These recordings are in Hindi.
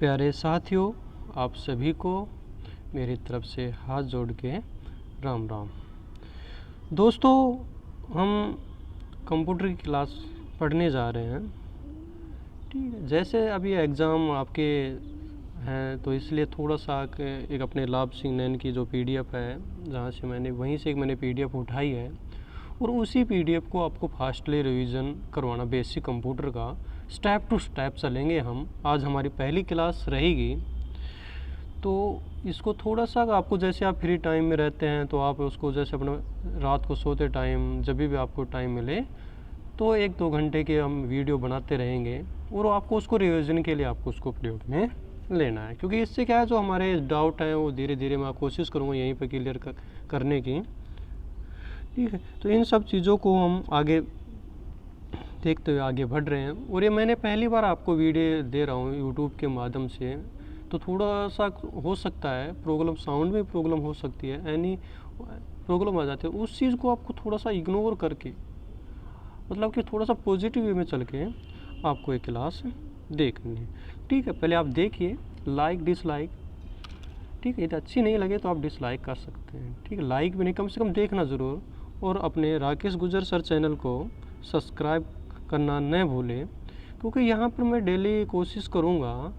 प्यारे साथियों, आप सभी को मेरी तरफ से हाथ जोड़ के राम राम। दोस्तों, हम कंप्यूटर की क्लास पढ़ने जा रहे हैं। ठीक है, जैसे अभी एग्ज़ाम आपके हैं तो इसलिए थोड़ा सा एक अपने लाभ सिंह नैन की जो पीडीएफ है, जहाँ से वहीं से मैंने पीडीएफ उठाई है और उसी पीडीएफ को आपको फास्टली रिवीजन करवाना, बेसिक कंप्यूटर का स्टेप टू स्टेप चलेंगे हम। आज हमारी पहली क्लास रहेगी, तो इसको थोड़ा सा आपको, जैसे आप फ्री टाइम में रहते हैं तो आप उसको, जैसे अपना रात को सोते टाइम जब भी आपको टाइम मिले तो 1-2 घंटे के हम वीडियो बनाते रहेंगे और आपको उसको रिवीजन के लिए आपको उसको प्रयोग में लेना है। क्योंकि इससे क्या है, जो हमारे डाउट हैं वो धीरे धीरे मैं कोशिश करूँगा यहीं पर क्लियर करने की। ठीक है, तो इन सब चीज़ों को हम आगे देखते हुए आगे बढ़ रहे हैं। और ये मैंने पहली बार आपको वीडियो दे रहा हूँ यूट्यूब के माध्यम से, तो थोड़ा सा हो सकता है प्रॉब्लम, साउंड में प्रॉब्लम हो सकती है, एनी प्रॉब्लम आ जाती है। उस चीज़ को आपको थोड़ा सा इग्नोर करके, मतलब कि थोड़ा सा पॉजिटिव वे में चल के आपको एक क्लास देखनी है। ठीक है, पहले आप देखिए, लाइक डिसलाइक, ठीक है, यदि अच्छी नहीं लगे तो आप डिसलाइक कर सकते हैं। ठीक है, लाइक भी नहीं, कम से कम देखना ज़रूर। और अपने राकेश गुजर सर चैनल को सब्सक्राइब करना न भूलें, क्योंकि यहाँ पर मैं डेली कोशिश करूँगा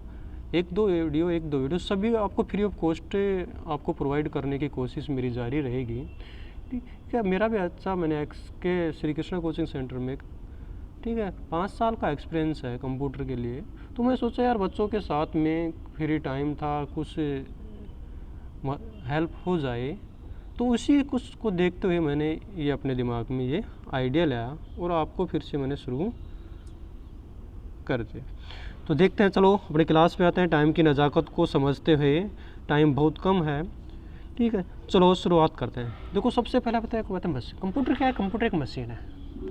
एक दो वीडियो सभी आपको फ्री ऑफ कॉस्ट आपको प्रोवाइड करने की कोशिश मेरी जारी रहेगी। ठीक है, मेरा भी अच्छा, मैंने एक्सके श्री कृष्णा कोचिंग सेंटर में, ठीक है, 5 साल का एक्सपीरियंस है कंप्यूटर के लिए। तो मैं सोचा यार बच्चों के साथ में फ्री टाइम था, कुछ हेल्प हो जाए, तो उसी कुछ को देखते हुए मैंने ये अपने दिमाग में ये आइडिया लाया और आपको फिर से मैंने शुरू कर दिया। तो देखते हैं, चलो अपनी क्लास पे आते हैं। टाइम की नज़ाकत को समझते हुए, टाइम बहुत कम है, ठीक है, चलो शुरुआत करते हैं। देखो, सबसे पहले बताया मशीन। कंप्यूटर क्या है? कंप्यूटर एक मशीन है।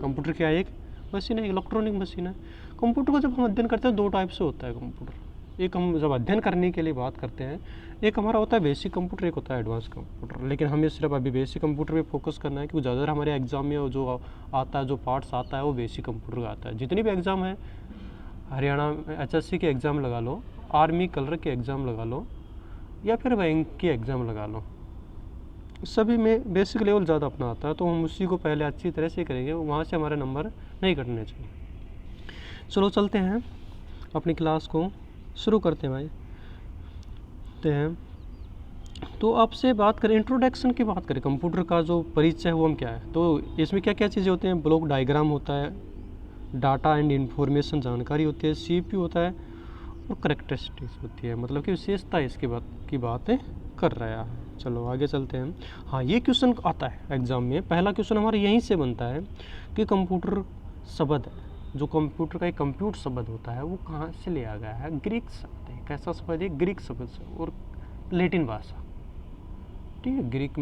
कंप्यूटर क्या है? एक मशीन है, इलेक्ट्रॉनिक मशीन है। कंप्यूटर को जब हम अध्ययन करते हैं 2 टाइप से होता है कंप्यूटर। एक हम जब अध्ययन करने के लिए बात करते हैं, एक हमारा होता है बेसिक कंप्यूटर, एक होता है एडवांस कंप्यूटर। लेकिन हमें सिर्फ अभी बेसिक कंप्यूटर पे फोकस करना है, क्योंकि ज़्यादातर हमारे एग्जाम में जो आता है, जो पार्ट्स आता है, वो बेसिक कंप्यूटर का आता है। जितनी भी एग्ज़ाम है, हरियाणा HSC के एग्ज़ाम लगा लो, आर्मी कलर के एग्ज़ाम लगा लो, या फिर बैंक की एग्ज़ाम लगा लो, सभी में बेसिक लेवल ज़्यादा अपना आता है। तो हम उसी को पहले अच्छी तरह से करेंगे, वहाँ से हमारे नंबर नहीं कटने चाहिए। चलो चलते हैं, अपनी क्लास को शुरू करते हैं भाई। तो आपसे बात करें, इंट्रोडक्शन की बात करें, कंप्यूटर का जो परिचय है वो हम क्या है, तो इसमें क्या क्या चीज़ें होती हैं। ब्लॉक डायग्राम होता है, डाटा एंड इंफॉर्मेशन जानकारी होती है, CPU होता है, और करेक्टरिस्टिक्स होती है, मतलब कि विशेषता इसकी बातें कर रहा है। चलो आगे चलते हैं। हाँ, ये क्वेश्चन आता है एग्जाम में, पहला क्वेश्चन हमारा यहीं से बनता है कि कंप्यूटर शब्द है, जो कंप्यूटर का एक कंप्यूटर शब्द होता है, वो कहाँ से लिया गया है? ग्रीक शब्द है। कैसा शब्द है? ग्रीक शब्द से, और लैटिन भाषा। ठीक है, ग्रीक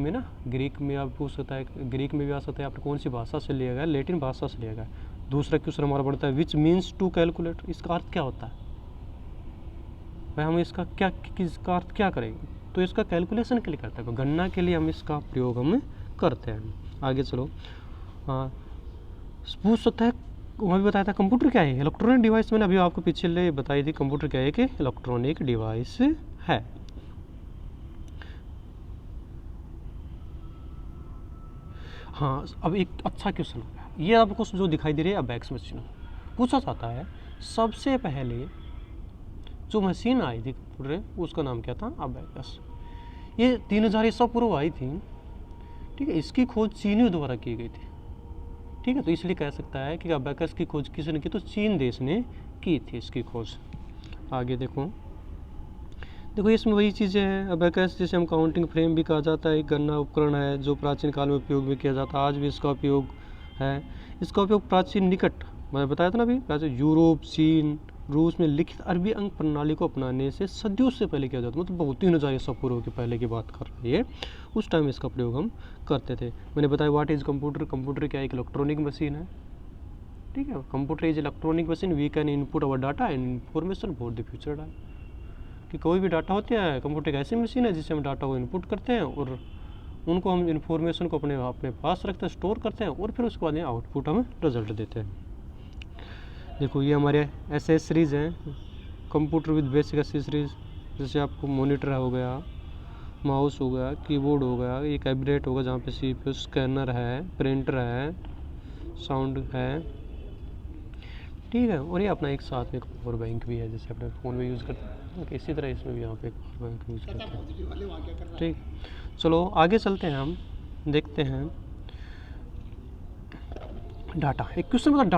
में आप पूछ सकता है, ग्रीक में भी आ सकता है, आपने कौन सी भाषा से लिया गया है? लैटिन भाषा से लिया गया है। दूसरा क्वेश्चन हमारा बढ़ता है, विच मीन्स टू कैलकुलेट। इसका अर्थ क्या होता है भाई? हम इसका अर्थ क्या करेंगे? तो इसका कैलकुलेशन के लिए करते हैं, गणना के लिए हम इसका प्रयोग हम करते हैं। आगे चलो, हाँ, पूछ सकता है, वहाँ भी बताया था कंप्यूटर क्या है? Electronic device. मैंने अभी आपको पिछले बताई थी, कंप्यूटर क्या है कि इलेक्ट्रॉनिक डिवाइस है। हाँ, अब एक अच्छा क्वेश्चन हो गया ये, आपको जो दिखाई दे रही है अबैकस मशीन। पूछा जाता है, सबसे पहले जो मशीन आई थी कंप्यूटर, उसका नाम क्या था? अबैकस। ये 3000 ईसा पूर्व आई थी। ठीक है, इसकी खोज चीनियों द्वारा की गई थी। ठीक है, तो इसलिए कह सकता है कि अबैकस की खोज किसने की? तो चीन देश ने की थी इसकी खोज। आगे देखो, इसमें वही चीज़ें हैं। अबैकस जिसे हम काउंटिंग फ्रेम भी कहा जाता है, एक गणना उपकरण है जो प्राचीन काल में उपयोग भी किया जाता है, आज भी इसका उपयोग है। इसका उपयोग प्राचीन निकट, मैंने बताया था ना अभी, प्राचीन यूरोप, चीन, रूस में लिखित अरबी अंक प्रणाली को अपनाने से सदियों से पहले किया जाता, मतलब बहुत 3000 ईसा पूर्व के पहले की बात कर रही है, उस टाइम इसका प्रयोग हम करते थे। मैंने बताया व्हाट इज़ कंप्यूटर। कंप्यूटर क्या, एक इलेक्ट्रॉनिक मशीन है। ठीक है, computer is electronic machine, we can input our data and information for the future data. कि कोई भी डाटा होती है, कंप्यूटर एक ऐसी मशीन है जिससे हम डाटा को इनपुट करते हैं और उनको हम इन्फॉर्मेशन को अपने पास रखते हैं, स्टोर करते हैं, और फिर उसके बाद आउटपुट हमें रिजल्ट देते हैं। देखो, ये हमारे एसेसरीज हैं, कंप्यूटर विद बेसिक एसेसरीज, जैसे आपको मॉनिटर हो गया, माउस हो गया, कीबोर्ड हो गया, ये कैबिनेट होगा जहाँ पे CPU, स्कैनर है, प्रिंटर है, साउंड है, ठीक है। और ये अपना एक साथ में एक पावर बैंक भी है, जैसे अपने फ़ोन में यूज़ करते हैं, इसी तरह इसमें भी यहाँ पे एक पावर बैंक यूज़ करते हैं, ठीक। चलो आगे चलते हैं, हम देखते हैं डाटा। एक क्वेश्चन मतलब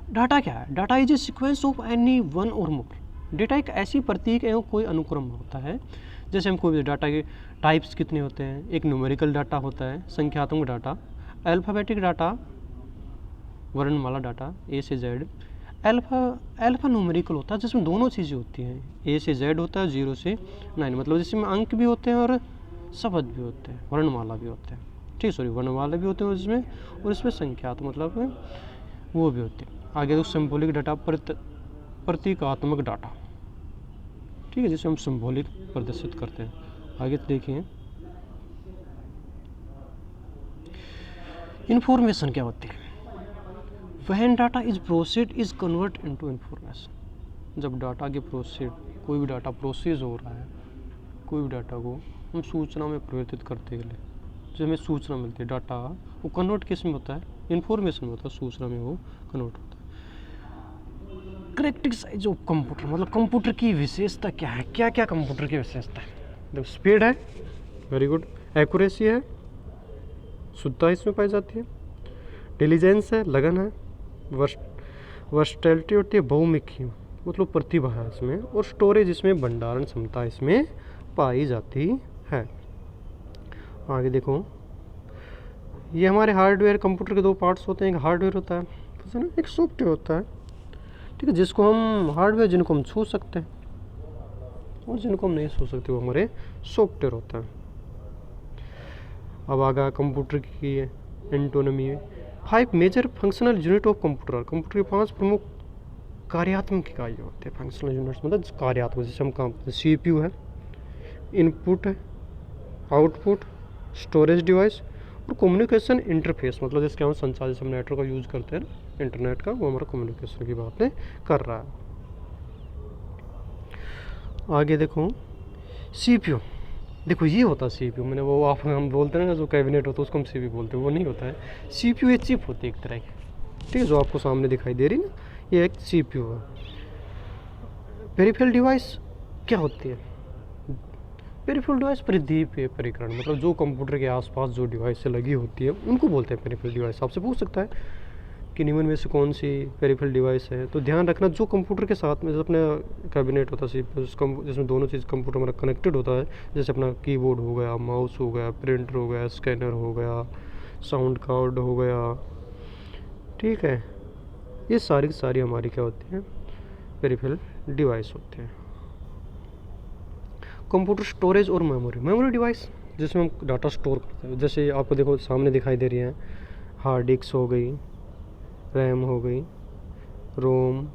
डाटा क्या है? Data is a sequence of any one और मोर। डेटा एक ऐसी प्रतीक एवं कोई अनुक्रम होता है, जैसे हम कोई भी डाटा के टाइप्स कितने होते हैं, एक न्यूमेरिकल डाटा होता है, संख्यात्मक डाटा, अल्फ़ाबेटिक डाटा, वर्णमाला डाटा ए से जेड। अल्फ़ा न्यूमेरिकल होता है जिसमें दोनों चीज़ें होती हैं, ए से जेड होता है, 0 से 9, मतलब जिसमें अंक भी होते हैं और शब्द भी होते हैं, वर्णमाला भी होते हैं, ठीक, सॉरी वर्णमाला भी होते हैं उसमें, और इसमें संख्यात्मक मतलब वो भी होते हैं। आगे तो सिंबॉलिक डाटा, प्रतीकात्मक डाटा, ठीक है, जिसे हम सिंबॉलिक प्रदर्शित करते हैं। आगे देखिए इंफॉर्मेशन क्या होती है। When data is processed is convert into information. जब डाटा के कोई भी डाटा प्रोसेस हो रहा है, कोई भी डाटा को हम सूचना में परिवर्तित करते के लिए जो हमें सूचना मिलती है, डाटा वो कन्वर्ट किस में होता है, इन्फॉर्मेशन में होता है, सूचना में वो कन्वर्ट होता है। करेक्टरिस्टिक्स ऑफ कंप्यूटर, मतलब कंप्यूटर की विशेषता क्या है, क्या क्या कंप्यूटर की विशेषता है। देखो स्पीड है, वेरी गुड, एक्यूरेसी है, शुद्धता इसमें पाई जाती है, डिलीजेंस है, लगन है, वर्सटैलिटी होती है, बहुमुखी मतलब प्रतिभा है इसमें, और स्टोरेज इसमें भंडारण क्षमता इसमें पाई जाती है। आगे देखो, ये हमारे हार्डवेयर, कंप्यूटर के दो पार्ट्स होते हैं, एक हार्डवेयर होता है ना, एक सॉफ्टवेयर होता है, ठीक है, जिसको हम हार्डवेयर जिनको हम छू सकते हैं और जिनको हम नहीं छू सकते वो हमारे सॉफ्टवेयर होता है। अब आगे कंप्यूटर की anatomy, 5 major functional unit of computer. Computer के 5 प्रमुख कार्यात्मक इकाइयाँ होते हैं, फंक्शनल यूनिट्स मतलब कार्यात्मक, जैसे हम काम, CPU है, इनपुट है, आउटपुट, स्टोरेज डिवाइस और कम्युनिकेशन इंटरफेस, मतलब जिसके हम संचार, जैसे हम नेटवर्क का यूज़ करते हैं ना, इंटरनेट का, वो हमारा कम्युनिकेशन की बातें कर रहा है। आगे देखो CPU, देखो ये होता है CPU, मैंने वो आप हम बोलते हैं ना जो कैबिनेट होता है उसको हम CPU बोलते हैं, वो नहीं होता है। CPU एक चिप होती है एक तरह की, ठीक है, जो आपको सामने दिखाई दे रही ना, ये एक CPU है। पेरिफेरल डिवाइस क्या होती है? पेरिफेरल डिवाइस परिधीय परिकरण, मतलब जो कंप्यूटर के आसपास जो डिवाइस से लगी होती है उनको बोलते हैं पेरिफेरल डिवाइस। आपसे पूछ सकता है कि निम्न में से कौन सी पेरिफेरल डिवाइस है, तो ध्यान रखना जो कंप्यूटर के साथ में, जैसे अपना कैबिनेट होता है जिसमें दोनों चीज़ कंप्यूटर हमारा कनेक्टेड होता है, जैसे अपना कीबोर्ड हो गया, माउस हो गया, प्रिंटर हो गया, स्कैनर हो गया, साउंड कार्ड हो गया, ठीक है, ये सारी की सारी हमारी क्या होती हैं, पेरिफेरल डिवाइस होते हैं। कंप्यूटर स्टोरेज और मेमोरी डिवाइस, जिसमें हम डाटा स्टोर करते हैं, जैसे आपको देखो सामने दिखाई दे रही है, हार्ड डिस्क हो गई, रैम हो गई, ROM,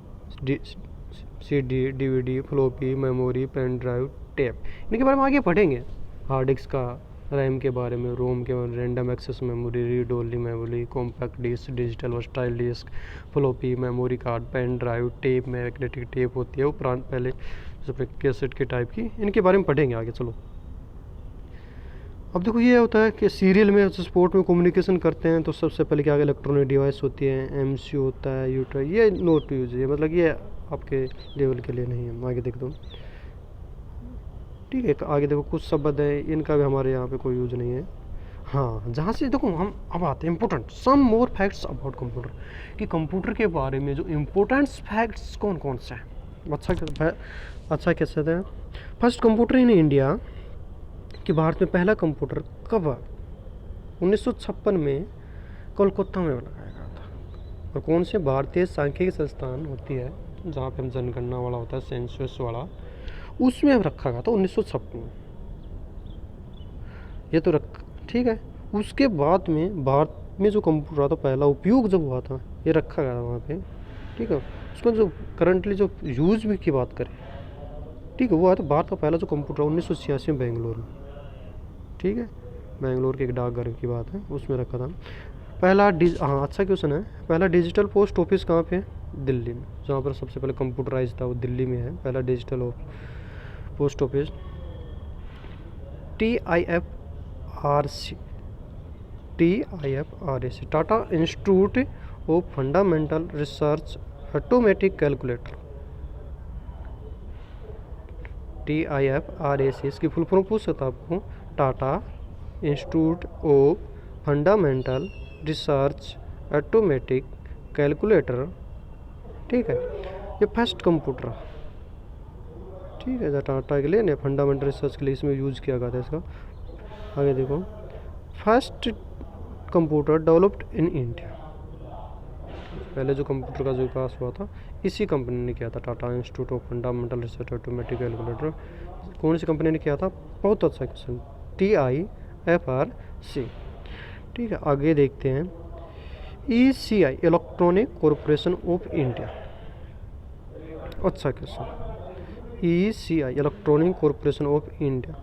CD, DVD, floppy, memory, pen drive, tape, इनके बारे में आगे पढ़ेंगे। हार्ड डिस्क का, रैम के बारे में, रोम के बारे में, random access memory, read only memory, compact disc, digital versatile disc, floppy, memory card, pen drive, tape, magnetic tape होती है वो पुराने पहले जैसे कैसेट के टाइप की, इनके बारे में पढ़ेंगे आगे। चलो अब देखो ये होता है कि सीरियल में स्पोर्ट में कम्युनिकेशन करते हैं तो सबसे पहले क्या, इलेक्ट्रॉनिक डिवाइस होती है, MC होता है, यूटर, ये नोट यूज है, मतलब ये आपके लेवल के लिए नहीं है। आगे देख दो, ठीक है, आगे देखो कुछ शब्द है, इनका भी हमारे यहाँ पे कोई यूज नहीं है। हाँ, जहाँ से देखो हम अब आते हैं important some more facts about computer, कि कंप्यूटर के बारे में जो इम्पोर्टेंट फैक्ट्स कौन कौन से हैं। अच्छा कैसे हैं। फर्स्ट कंप्यूटर इन इंडिया, कि भारत में पहला कंप्यूटर कब 1956 में कोलकाता में बनाया गया था। और कौन से, भारतीय सांख्यिकी संस्थान होती है जहाँ पे हम जनगणना वाला होता है, सेंसस वाला, उसमें रखा गया था 1956 में, ये तो ठीक है। उसके बाद में भारत में जो कंप्यूटर था पहला उपयोग जब हुआ था, ये रखा गया था वहाँ पे, ठीक है। उसका जो करंटली जो यूज भी की बात करें, ठीक है, वो आया था भारत का पहला जो कंप्यूटर 1986 में बेंगलोर में, ठीक है, बेंगलोर के एक डाकघर की बात है, उसमें रखा था पहला। हाँ अच्छा क्वेश्चन है, पहला डिजिटल पोस्ट ऑफिस कहाँ पे, दिल्ली में। जहाँ पर सबसे पहले कंप्यूटराइज था वो दिल्ली में है, पहला digital post office. TIFRC, Tata institute of fundamental research automatic calculator. TIFRC इसकी फुल फॉर्म पूछ सकता आपको, Tata institute of fundamental research automatic calculator. ठीक है, ये फर्स्ट कंप्यूटर, ठीक है, जो टाटा के लिए ना फंडामेंटल रिसर्च के लिए इसमें यूज़ किया गया था इसका। आगे देखो, first computer developed in India. पहले जो कंप्यूटर का जो विकास हुआ था इसी कंपनी ने किया था, Tata institute of fundamental research automatic calculator. कौन सी कंपनी ने किया था? बहुत अच्छा क्वेश्चन, TIFRC। ठीक है, आगे देखते हैं, ECI electronic corporation of India. अच्छा question, ECI electronic corporation of India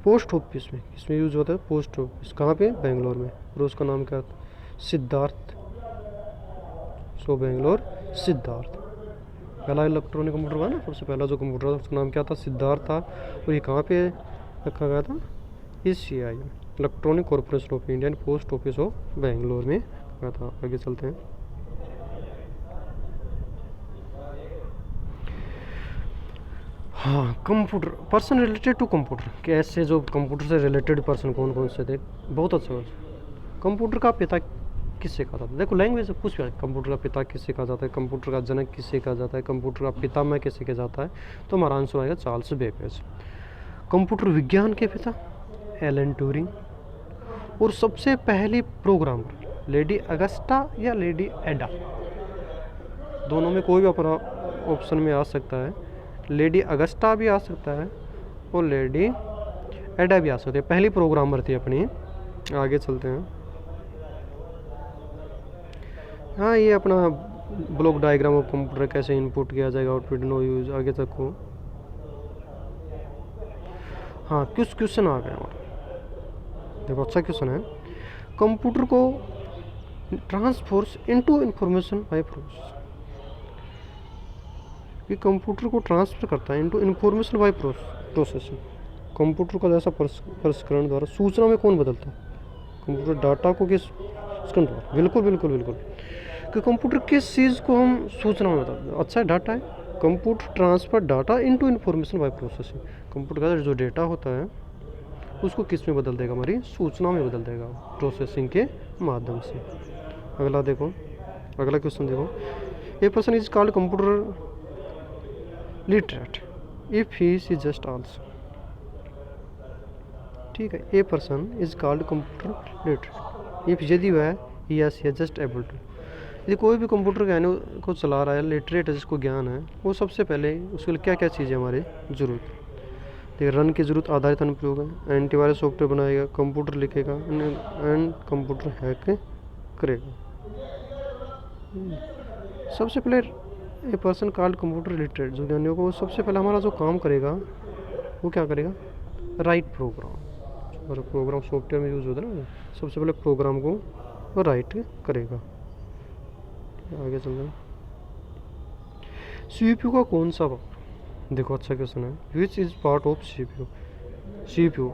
post office में इसमें यूज होता है। पोस्ट ऑफिस कहाँ पे? बेंगलोर में। और उसका नाम क्या था? सिद्धार्थ। सो बेंगलोर सिद्धार्थ, पहला इलेक्ट्रॉनिक कंप्यूटर हुआ ना, सबसे पहला जो कंप्यूटर था उसका नाम क्या था? सिद्धार्थ था। और ये कहाँ पे रखा गया था? ECI electronic corporation of Indian post office of Bangalore में रखा था। आगे चलते हैं, हाँ, computer person related to computer, कैसे जो कंप्यूटर से रिलेटेड पर्सन कौन कौन से थे? बहुत अच्छा। कंप्यूटर का पिता किससे कहा जाता है? देखो लैंग्वेज से कुछ भी, कंप्यूटर का पिता किससे कहा जाता है, कंप्यूटर का जनक किससे कहा जाता है, कंप्यूटर का पितामह किससे कहा जाता है, तो हमारा आंसर आएगा चार्ल्स बेबेज। कंप्यूटर विज्ञान के पिता एलन ट्यूरिंग। और सबसे पहली प्रोग्रामर लेडी अगस्टा या लेडी एडा, दोनों में कोई भी अपना ऑप्शन में आ सकता है। लेडी अगस्टा भी आ सकता है और लेडी एडा भी आ सकती है, पहली प्रोग्रामर थी अपनी। आगे चलते हैं, हाँ, ये अपना ब्लॉक डायग्राम ऑफ कंप्यूटर कैसे इनपुट किया जाएगा, आउटपुट नो यूज। आगे तक को, हाँ, कुछ क्वेश्चन आ गए हमारे, देखो अच्छा क्वेश्चन है। कंप्यूटर को ट्रांसफॉर्स इनटू इंफॉर्मेशन बाय प्रोसेस, कि कंप्यूटर को ट्रांसफर करता है into information bye processing. Computer का जैसा प्रसंस्करण द्वारा सूचना में कौन बदलता है? कंप्यूटर डाटा को किस द्वारा? बिल्कुल बिल्कुल बिल्कुल, कि कंप्यूटर किस चीज़ को हम सूचना में बदलते हैं? अच्छा, डाटा है। Computer transfer data into information bye processing. Computer का जो डेटा होता है उसको किस में बदल देगा? हमारी सूचना में बदल देगा, प्रोसेसिंग के माध्यम से। अगला देखो, अगला क्वेश्चन देखो, a person is called computer literate if he is just also. ठीक है, a person is called computer literate if, यदि वह यस या जस्ट एबल टू, यदि कोई भी कंप्यूटर ज्ञान को चला रहा है, लिटरेट है, जिसको ज्ञान है, वो सबसे पहले उसके लिए क्या क्या चीज़ें हमारी जरूरत है? देखिए, रन की जरूरत आधारित अनुप्रयोग है, एंटीवायरस सॉफ्टवेयर बनाएगा, कंप्यूटर लिखेगा एंड कंप्यूटर हैक करेगा। सबसे पहले a person called computer literate, जो ज्ञानी होगा वो सबसे पहले हमारा जो काम करेगा वो क्या करेगा? Write program. और प्रोग्राम सॉफ्टवेयर में यूज़ होता है ना, सबसे पहले प्रोग्राम को वो राइट करेगा। आगे चलते हैं, CPU का कौन सा पार्ट? देखो अच्छा क्वेश्चन है, which is part of CPU? CPU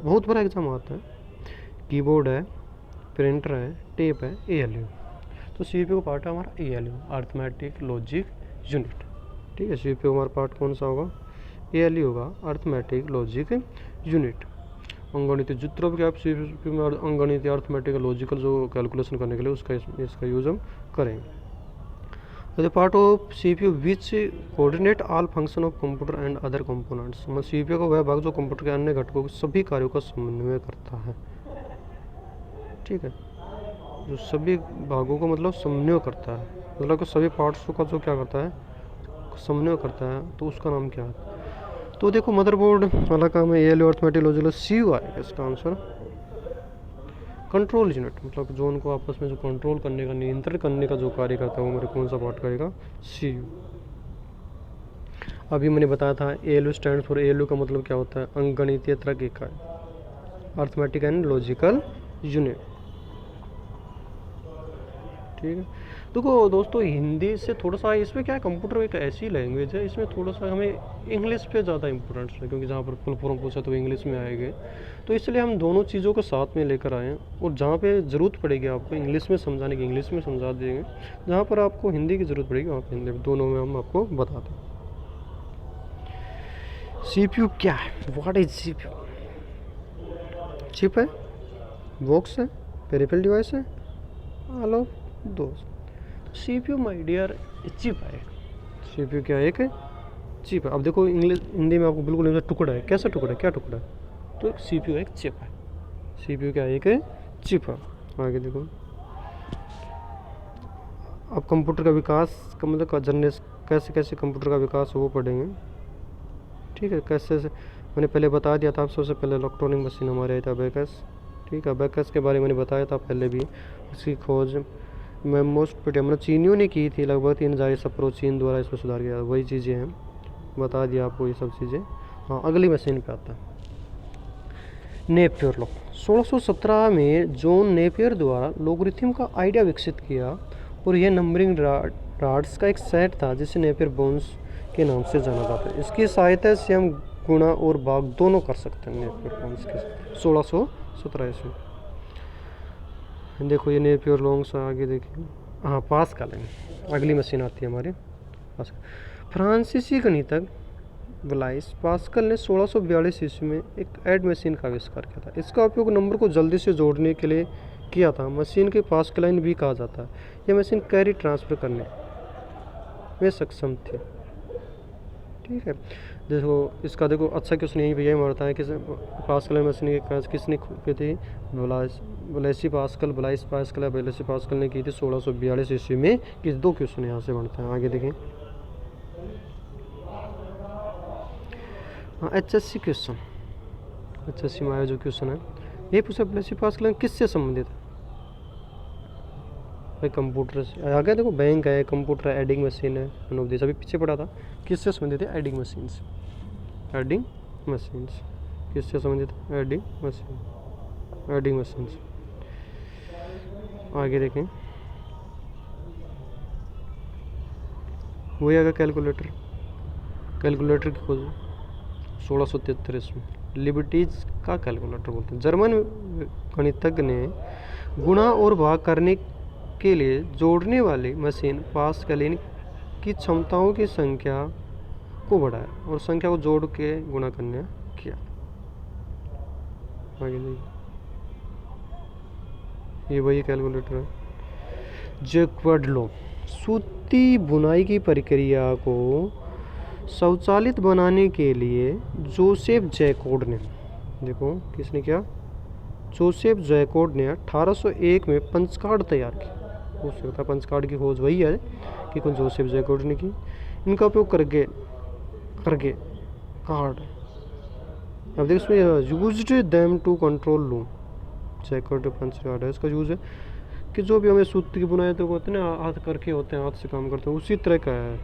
बहुत बड़ा एग्जाम आता है, कीबोर्ड है, प्रिंटर है, टेप है, ALU। तो CPU का पार्ट है हमारा ALU, अर्थमेटिक लॉजिक यूनिट। ठीक है, CPU हमारा पार्ट कौन सा होगा? ALU होगा, अर्थमेटिक लॉजिक यूनिट। अंगणित जितना भी आप CPU में अंगणित अर्थमेटिक लॉजिकल जो कैलकुलेशन करने के लिए इसका यूज हम करेंगे। The part of CPU which coordinate all function of computer and other components. CPU का वह भाग जो कंप्यूटर के अन्य घटकों के सभी कार्यों का समन्वय करता है। ठीक है, जो सभी भागों को मतलब समन्वय करता है, मतलब कि सभी पार्ट्स का जो क्या करता है? समन्वय करता है, तो उसका नाम क्या है? तो देखो, मदरबोर्ड वाला काम है ALU अर्थमेटिक लॉजिकल। CPU आएगा इसका आंसर। कंट्रोल यूनिट, मतलब जो उनको आपस में जो कंट्रोल करने का, नियंत्रण करने का जो कार्य करता है वो मेरे कौन सा पार्ट करेगा? CPU। अभी मैंने बताया था ALU स्टैंड फॉर, ALU का मतलब क्या होता है? अंकगणितीय तर्क इकाई, अर्थमेटिक एंड लॉजिकल यूनिट। ठीक है, देखो दोस्तों, हिंदी से थोड़ा सा इसमें क्या है, कंप्यूटर एक ऐसी लैंग्वेज है, इसमें थोड़ा सा हमें इंग्लिश पे ज़्यादा इंपॉर्टेंस है, क्योंकि जहाँ पर फुल फॉर्म पूछा तो इंग्लिश में आएंगे। तो इसलिए हम दोनों चीज़ों को साथ में लेकर आए हैं, और जहाँ पे ज़रूरत पड़ेगी आपको इंग्लिश में समझाने की, इंग्लिश में समझा देंगे, जहाँ पर आपको हिंदी की ज़रूरत पड़ेगी वहाँ पर हिंदी, दोनों में हम आपको बता दें। CPU क्या है, व्हाट इज CPU? चिप है, बॉक्स है, पेरिफेरल डिवाइस है। हेलो दोस्त, CPU माय डियर चिप है। CPU क्या है, एक चिप है। अब देखो इंग्लिश हिंदी में आपको बिल्कुल नहीं, टुकड़ा है, कैसा टुकड़ा है, क्या टुकड़ा है, तो CPU एक चिप है। CPU क्या है, एक चिप है। आगे देखो, अब कंप्यूटर का विकास का मतलब जनरेशन, कैसे कैसे कंप्यूटर का विकास हो वो पढ़ेंगे, ठीक है। कैसे मैंने पहले बता दिया था, आप सबसे पहले इलेक्ट्रॉनिक मशीन हमारे आया था अबेकस, ठीक है। अबेकस के बारे में मैंने बताया था पहले भी, उसकी खोज मैं मोस्ट मतलब चीनियों ने की थी, लगभग 3000 ईसा पूर्व चीन द्वारा इसमें सुधार किया, वही चीज़ें हैं, बता दिया आपको ये सब चीज़ें। हाँ, अगली मशीन पे आता है, नेपियर लॉ। 1617 में जॉन नेपियर द्वारा लोगरिथम का आइडिया विकसित किया, और यह नंबरिंग राड्स का एक सेट था जिसे नेपियर बोन्स के नाम से जाना जाता है। इसकी सहायता से हम गुणा और भाग दोनों कर सकते हैं नेपियर बोन्स के। 1617 ईस्वी। देखो ये नेपियर लॉन्ग्स आगे देखिए। हाँ, पास्कल है, अगली मशीन आती है हमारी पास्कल। फ्रांसीसी गणितज्ञ ब्लाइस पास्कल ने 1642 ईस्वी में एक ऐड मशीन का आविष्कार किया था। इसका उपयोग नंबर को जल्दी से जोड़ने के लिए किया था। मशीन के पास्कलाइन भी कहा जाता है। यह मशीन कैरी ट्रांसफर करने में सक्षम थी, ठीक है। देखो इसका देखो अच्छा क्वेश्चन यही भैया मारता है कि पास्कल मशीन की खोज किसने की थी, ब्लाइसी पास्कल, ब्लाइस पास्कल या ब्लाइसी पास्कल ने की थी 1642 ईस्वी में। किस दो क्वेश्चन यहाँ से बनते हैं, आगे देखें। हाँ, HSC क्वेश्चन, HSC में आया जो क्वेश्चन है ये पूछा, ब्लाइसी पास्कल किससे संबंधित है भाई, कंप्यूटर से। आगे देखो बैंक है, कंप्यूटर है, एडिंग मशीन है, अनुभव अभी पीछे पड़ा था, किससे संबंधित है, एडिंग मशीन से। एडिंग मशीन्स किससे संबंधित है, एडिंग मशीन, एडिंग मशीन्स। आगे देखें, वही आगे कैलकुलेटर, कैलकुलेटर की खोज 1673 में लिबर्टीज का कैलकुलेटर बोलते हैं। जर्मन गणितज्ञ ने गुणा और भाग करने के लिए जोड़ने वाली मशीन पास्कलिन की क्षमताओं की संख्या को बढ़ाया और संख्या को जोड़ के गुणा करने किया। आगे देखिए, ये वही कैलकुलेटर है। जैकवर्ड लॉ, सूती बुनाई की प्रक्रिया को स्वचालित बनाने के लिए जोसेफ जैकोड ने, देखो किसने किया, जोसेफ जैकोड ने 1801 में पंच कार्ड तैयार किया। हो सकता है पंच कार्ड की खोज वही है कि कौन जोसेफ जैकोड ने की। इनका उपयोग करके कार्ड, अब देखो इसमें used them to control loom, Jacquard punch card है, इसका यूज़ है कि जो भी हमें सूती की बुनाई तो होते हैं ना, हाथ करके होते हैं, हाथ से काम करते हैं, उसी तरह का है,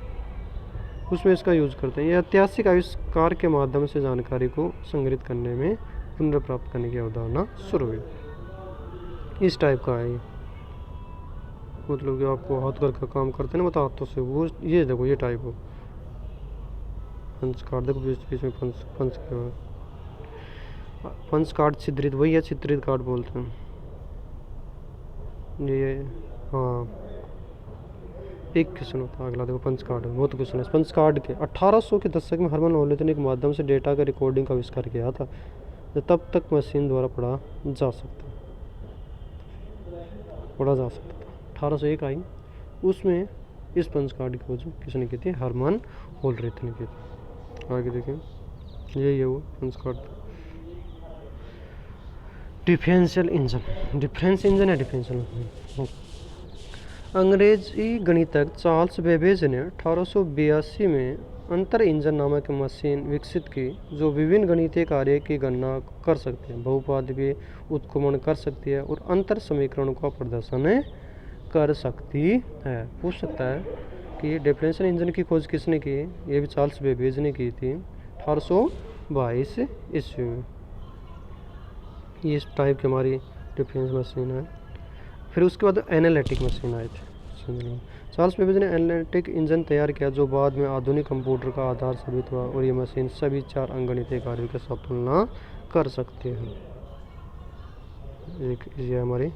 उसमें इसका यूज़ करते हैं। यह ऐतिहासिक आविष्कार के माध्यम से जानकारी को संग्रहित करने में पुनर्प्राप्त करने की अवधारणा शुरू हुई। इस टाइप का है ये, मतलब कि आपको हाथ करके काम करते हैं ना, मतलब हाथों से, वो ये देखो ये टाइप हो पंच कार्ड, देखो बीच बीच में पंच के बाद पंच कार्ड छिद्रित, वही है छिद्रित कार्ड बोलते हैं ये। हाँ, एक क्वेश्चन होता है अगला, देखो पंच कार्ड है, बहुत क्वेश्चन है पंच कार्ड के। 1800 के दशक में हर्मन होलेट ने के माध्यम से डेटा का रिकॉर्डिंग का आविष्कार किया था, जो तब तक मशीन द्वारा पढ़ा जा सकता था। 1801 आई, उसमें इस पंच कार्ड की खोज किसने की थी, हर्मन होलेट ने की थी। आगे देखें, यही है वो punch card. Differential engine, difference engine है, डिफरेंशियल। अंग्रेजी गणितज्ञ चार्ल्स बेबेज ने 1882 में अंतर इंजन नामक मशीन विकसित की, जो विभिन्न गणितीय कार्य की गणना कर सकती है, बहुपद भी उत्क्रमण कर सकती है और अंतर समीकरणों का प्रदर्शन कर सकती है। पूछ सकता है कि डिफरेंशियल इंजन की खोज किसने की, ये भी चार्ल्स बेबेज ने की थी 1822 ईस्वी में। इस टाइप की हमारी डिफरेंस मशीन है। फिर उसके बाद एनालिटिक मशीन आए थे में। चार्ल्स बेबेज ने एनालिटिक इंजन तैयार किया जो बाद में आधुनिक कंप्यूटर का आधार साबित हुआ, और ये मशीन सभी 4 अंकगणितीय कार्यों के साथ तुलना कर सकते हैं। ये हमारी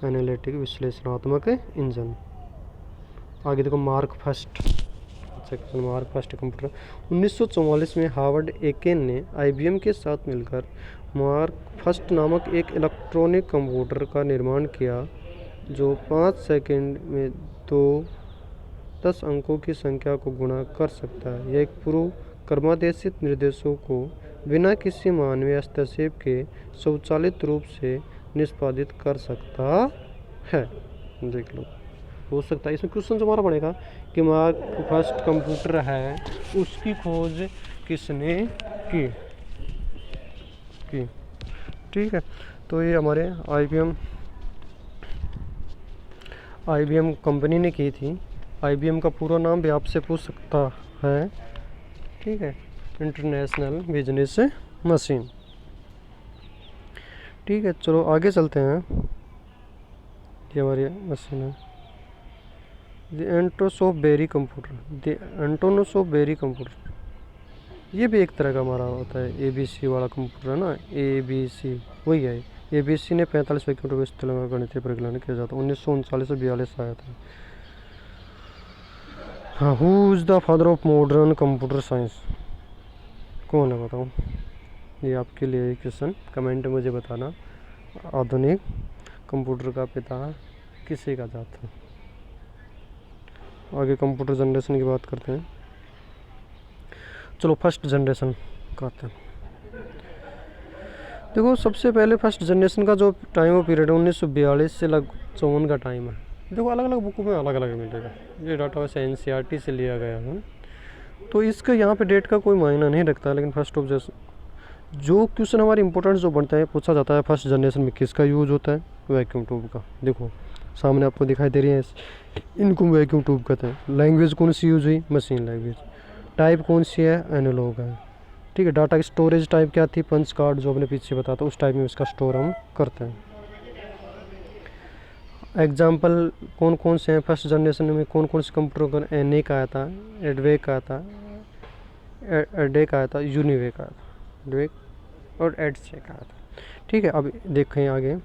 एनालिटिक विश्लेषणात्मक इंजन। आगे देखो mark first. Mark first computer 1944 में हार्वर्ड एकेन ने IBM के साथ मिलकर मार्क फर्स्ट नामक एक इलेक्ट्रॉनिक कंप्यूटर का निर्माण किया जो 5 सेकंड में 10 अंकों की संख्या को गुणा कर सकता है। यह एक पूर्व क्रमादेशित निर्देशों को बिना किसी मानवीय हस्तक्षेप के स्वचालित रूप से निष्पादित कर सकता है। देख लो, हो सकता है इसमें क्वेश्चन हमारा पड़ेगा कि मार्क फर्स्ट कंप्यूटर है उसकी खोज किसने की। ठीक है, तो ये हमारे IBM कंपनी ने की थी। IBM का पूरा नाम भी आपसे पूछ सकता है। ठीक है, इंटरनेशनल बिजनेस मशीन। ठीक है, चलो आगे चलते हैं। ये हमारी मशीन है द एंटोसोफबेरी कंप्यूटर। ये भी एक तरह का हमारा होता है ABC वाला कंप्यूटर है ना, ABC वही है। ABC ने 45 कंप्यूटर इस्तेमाल गणितीय परिकलन किया जाता है। 1939 से 42 आया था। हाँ, who is the father of modern computer science? कौन है बताओ? ये आपके लिए क्वेश्चन, कमेंट में मुझे बताना। आधुनिक कंप्यूटर का पिता किसे कहा जाता है? आगे कंप्यूटर जनरेशन की बात करते हैं। चलो फर्स्ट जनरेशन करते हैं। देखो, सबसे पहले फर्स्ट जनरेशन का जो टाइम पीरियड है 1942 से लगभग 54 का टाइम है। देखो, अलग अलग बुकों में अलग अलग मिलेगा। ये डाटा वैसे NCERT से लिया गया है, तो इसका यहाँ पे डेट का कोई मायना नहीं रखता। लेकिन फर्स्ट ऑफ जो क्वेश्चन हमारे इंपॉर्टेंट जो बनता है, पूछा जाता है फर्स्ट जनरेशन में किसका यूज होता है? वैक्यूम ट्यूब का। देखो सामने आपको दिखाई दे रही है, इनको वैक्यूम ट्यूब कहते हैं। लैंग्वेज कौन सी यूज हुई? Machine language. टाइप कौन सी है? एनालॉग है। ठीक है, डाटा की स्टोरेज टाइप क्या थी? पंच कार्ड, जो अपने पीछे बताया था उस टाइप में इसका स्टोर हम करते हैं। एग्जाम्पल कौन कौन से हैं फर्स्ट जनरेशन में? कौन कौन से कंप्यूटर? ENIAC आया था, एडवेक आया था, एडेक आया था, यूनिवेक आया था, एडवेक और एडसेक आया था। ठीक है, अब देखें आगे।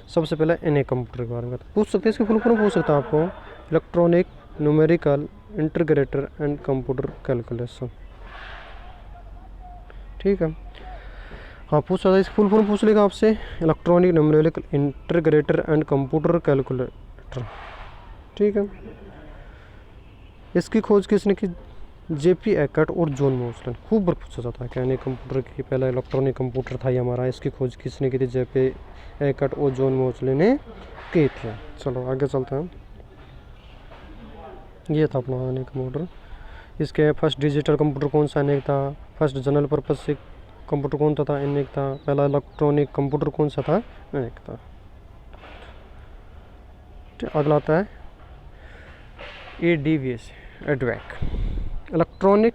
सबसे पहले ENIAC कंप्यूटर के बारे में पूछ सकते हैं, इसके फुल फॉर्म पूछ सकता है आपको। Electronic numerical integrator and computer calculation. ठीक है, हाँ पूछ सकता है, इसकी फुल फॉर्म पूछ लेगा आपसे। Electronic numerical integrator and computer calculator. ठीक है, इसकी खोज किसने की? JP एकर्ट और जॉन मोसलेन। खूब बार पूछा जाता है कि ENIAC कंप्यूटर की पहला इलेक्ट्रॉनिक कंप्यूटर था ये हमारा, इसकी खोज किसने की थी? JP एकर्ट और जॉन मोसलेन ने की थी। चलो आगे चलते हैं। ये था अपना ENIAC कंप्यूटर। इसके फर्स्ट डिजिटल कंप्यूटर कौन सा ENIAC था? फर्स्ट जनरल पर्पज से कंप्यूटर कौन सा था? ENIAC था। पहला इलेक्ट्रॉनिक कंप्यूटर कौन सा था? ENIAC था। अगला आता है ADVS, EDVAC, electronic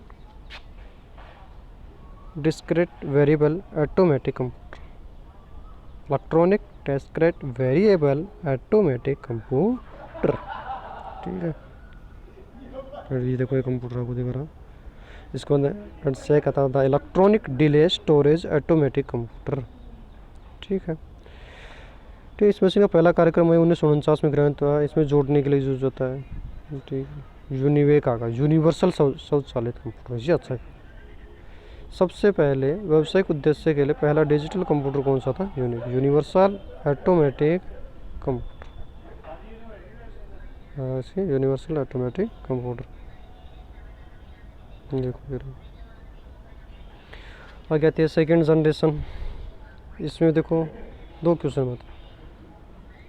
discrete variable automatic computer. Electronic discrete variable automatic computer. ठीक है, ये देखो ये कंप्यूटर आपको दिख रहा, इसको से कहता था electronic delay storage automatic computer. ठीक है, तो इस मशीन का पहला कार्यक्रम 1949 में ग्रहण हुआ। इसमें जोड़ने के लिए यूज होता है। ठीक है, यूनिवेक आगा, यूनिवर्सल स्वचालित कंप्यूटर। ये अच्छा है। सबसे पहले व्यावसायिक उद्देश्य के लिए पहला डिजिटल कंप्यूटर कौन सा था? Universal automatic computer. Universal automatic computer. देखो आगे आती है सेकेंड जनरेशन। इसमें देखो 2 क्वेश्चन होते हैं।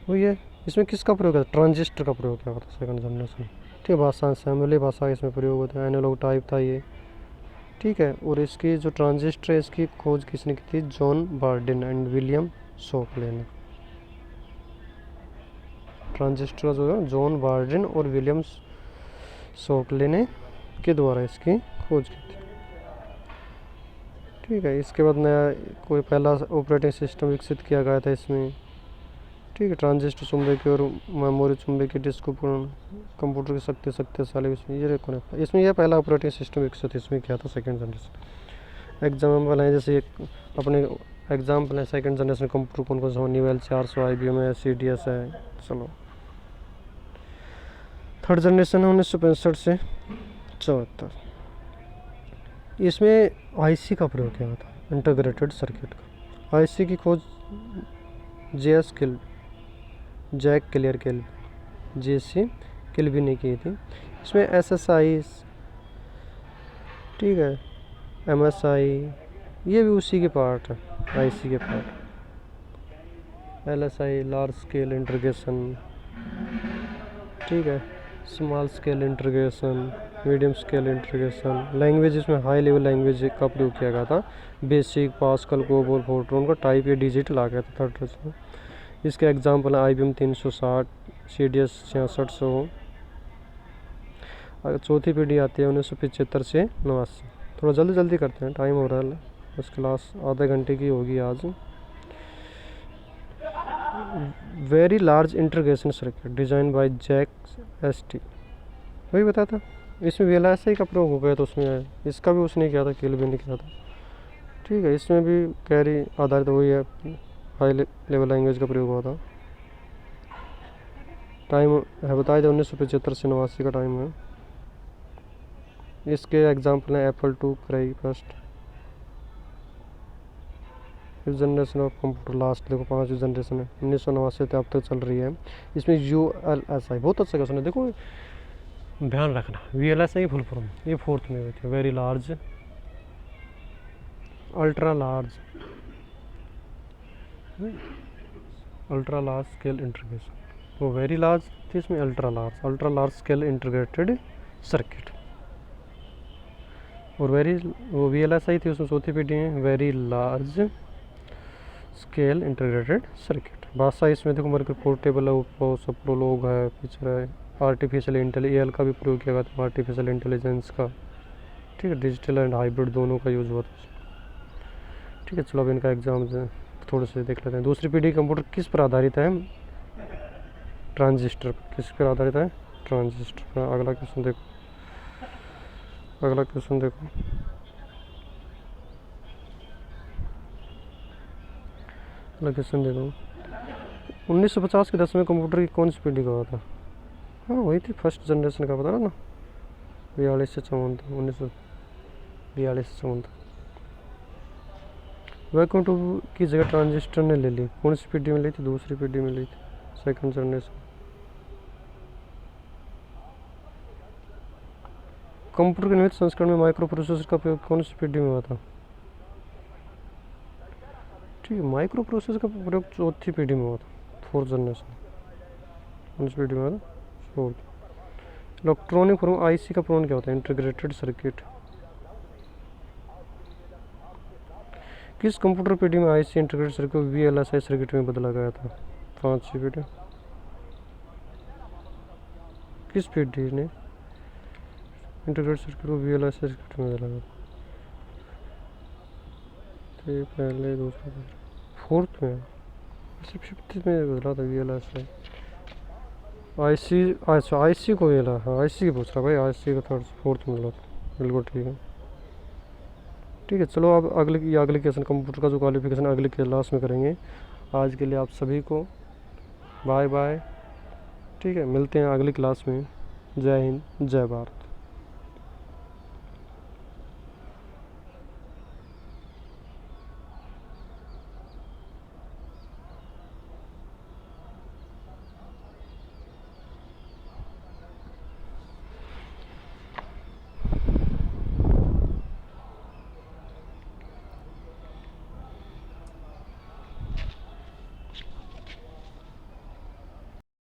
वही है, इसमें किसका प्रयोग है? ट्रांजिस्टर का प्रयोग किया था सेकंड जनरेशन। ठीक है, भाषा असेंबली भाषा इसमें प्रयोग होता है। एनालॉग टाइप था ये। ठीक है, और इसकी जो ट्रांजिस्टर है इसकी खोज किसने की थी? John Bardeen and William Shockley ने। ट्रांजिस्टर जो है जॉन बार्डिन और विलियम शॉकले ने के द्वारा इसकी खोज की थी। ठीक है, इसके बाद नया कोई पहला ऑपरेटिंग सिस्टम विकसित किया गया था इसमें। ठीक है। ट्रांजिस्टर चुंबकीय और मेमोरी चुंबकीय डिस्क उपकरण कंप्यूटर की शक्तिशाली इसमें ये देखो ना, इसमें यह पहला ऑपरेटिंग सिस्टम विकसित इसमें क्या था, सेकंड जनरेशन। एग्जाम्पल है जैसे अपने एग्जाम्पल है सेकंड जनरेशन कंप्यूटर कौन कौन सा, न्यूएल 400, IBM है, CDS है। चलो थर्ड जनरेशन है 1965 से 74। इसमें IC का प्रयोग किया था, इंटीग्रेटेड सर्किट का। IC की खोज जैक क्लियर JC किल्बी ने की थी। इसमें SSI, ठीक है, MSI, ये भी उसी के पार्ट है, IC के part. LSI large scale integration, ठीक है, small scale integration, medium scale integration. Language इसमें हाई लेवल लैंग्वेज का प्रयोग किया गया था, बेसिक, पास्कल, कोबोल, फोर्ट्रॉन का टाइप या डिजिट ला गया था थर्ड में। इसके एग्जाम्पल है IBM 360, CDS 6600। अगर चौथी पीढ़ी आती है 1975 से 89। थोड़ा जल्दी जल्दी करते हैं, टाइम हो रहा है, बस क्लास आधे घंटे की होगी आज। Very large integration circuit design by Jack ST, वही बताया था। इसमें VLSI का प्रयोग हो गया तो उसमें इसका भी उसने किया था, किल्बी ने किया था। ठीक है, इसमें भी कैरी आधारित वही है, हाई लेवल लैंग्वेज का प्रयोग हुआ था। टाइम है बताया था 1975 से 89 का टाइम है। इसके एग्जाम्पल हैं Apple II, क्राई फर्स्ट। इस जनरेशन ऑफ कंप्यूटर लास्ट देखो 5वीं जनरेशन है, 1989 से अब तक चल रही है। इसमें ULSI बहुत अच्छा क्वेश्चन है, देखो ध्यान रखना, VLSI फुल फॉर्म ये फोर्थ में हुई थी, very large, ultra large scale integration. वो वेरी लार्ज थी, इसमें ultra large scale integrated circuit. और वो VLSI थी, उसमें चौथी पीढ़ी में very large scale integrated circuit. भाषा इसमें देखो मर्करी पोर्टेबल है, प्रोलोग है, फीचर है, आर्टिफिशियल इंटेलिजेंस का भी प्रयोग किया गया था, आर्टिफिशियल इंटेलिजेंस का। ठीक है, डिजिटल एंड हाइब्रिड दोनों का यूज़ हुआ था। ठीक है, चलो अब इनका एग्जाम थोड़े से देख लेते हैं। दूसरी पीढ़ी कंप्यूटर किस पर आधारित है, ट्रांजिस्टर पर। किस पर आधारित है, ट्रांजिस्टर पर। अगला क्वेश्चन देखो, अगला क्वेश्चन देखो, अगला क्वेश्चन देखो। 1950 के दशक में कंप्यूटर की कौन सी पीढ़ी का हुआ था? हाँ वही थी, फर्स्ट जनरेशन का, बता रहा ना, 42 से 54, 1942 से 54। वैक्यूम ट्यूब की जगह ट्रांजिस्टर ने ले ली, कौन सी पीढ़ी में ली थी? दूसरी पीढ़ी में ली थी, सेकंड जनरेशन। कंप्यूटर के निहित संस्करण में माइक्रो प्रोसेसर का प्रयोग कौन सी पीढ़ी में हुआ था? ठीक है, माइक्रो प्रोसेसर का प्रयोग चौथी पीढ़ी में हुआ था, फोर्थ जनरेशन। कौन सी पीढ़ी में हुआ था? फोर्थ। इलेक्ट्रॉनिक फॉर्म IC का प्रयोग क्या होता है? Integrated circuit. किस कंप्यूटर पीढ़ी में IC इंटीग्रेटेड सर्किट को VLSI सर्किट में बदला गया था? पांचवी पीढ़ी। किस पीढ़ी ने इंटीग्रेटेड सर्किट को VLSI सर्किट में बदला गया? तो पहले, दूसरा, फोर्थ में, फिफ्थ में बदला था VLSI। IC, अच्छा IC को मिला, हाँ IC की पूछ रहा भाई, IC का थर्ड फोर्थ में मिला था, बिल्कुल ठीक है। ठीक है, चलो अब अगले क्वेश्चन कंप्यूटर का जो क्वालिफिकेशन अगले क्लास में करेंगे। आज के लिए आप सभी को बाय बाय। ठीक है, मिलते हैं अगली क्लास में। जय हिंद, जय भारत।